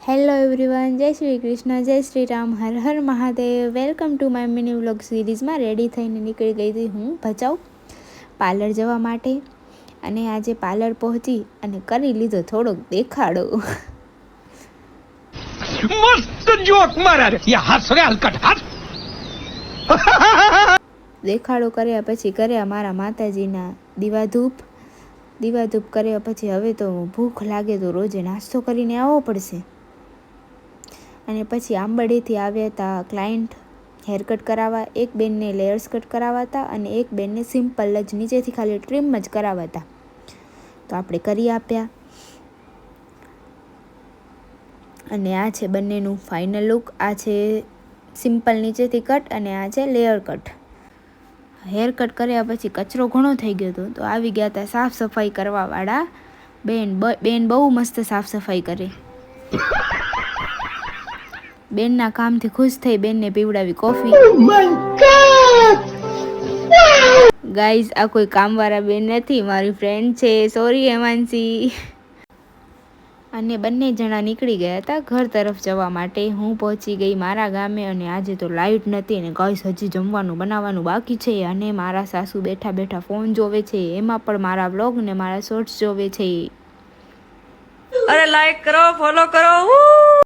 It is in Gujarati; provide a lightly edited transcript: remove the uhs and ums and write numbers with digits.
હેલો એવરીવન, જય શ્રી કૃષ્ણ, જય શ્રી રામ, હર હર Mahadev. Welcome to my mini vlog સિરીઝમાં. રેડી થઈને નીકળી ગઈ હતી હું ભચાઉ પાર્લર જવા માટે. અને આજે પાર્લર પહોંચી અને કરી લીધો થોડોક દેખાડો. મસ્ત જોક મારા રે, યા હસ રે હલકટ હસ. દેખાડો કર્યા પછી કર્યા મારા માતાજીના દીવાધૂપ કર્યા પછી હવે તો ભૂખ લાગે તો રોજે નાસ્તો કરીને આવવો પડશે. અને પછી આંબરડીથી આવ્યા હતા ક્લાયન્ટ હેરકટ કરાવવા. એક બેનને લેયર્સ કટ કરાવવા હતા અને એક બેનને સિમ્પલ જ નીચેથી ખાલી ટ્રીમ જ કરાવવા હતા. તો આપણે કરી આપ્યા. અને આ છે બંનેનું ફાઇનલ લુક. આ છે સિમ્પલ નીચેથી કટ અને આ છે લેયર કટ. હેર કટ કર્યા પછી કચરો ઘણો થઈ ગયો હતો તો આવી ગયા હતા સાફ સફાઈ કરવાવાળા બેન બહુ મસ્ત સાફ સફાઈ કરે. બેનના કામથી ખુશ થઈ બેનને પીવડાવી કોફી. ગાઈઝ, આ કોઈ કામવાળા બેન નથી, મારી ફ્રેન્ડ છે. સોરી હેમાંસી. અને બંને જણા નીકળી ગયા હતા ઘર તરફ જવા માટે. હું પહોંચી ગઈ મારા ગામે અને આજે તો લાઇટ નથી અને ગાઈઝ હજી જમવાનું બનાવવાનું બાકી છે. અને મારા સાસુ બેઠા બેઠા ફોન જોવે છે, એમાં પણ મારા વ્લોગ ને મારા શોર્ટ્સ જોવે છે. અરે લાઈક કરો, ફોલો કરો.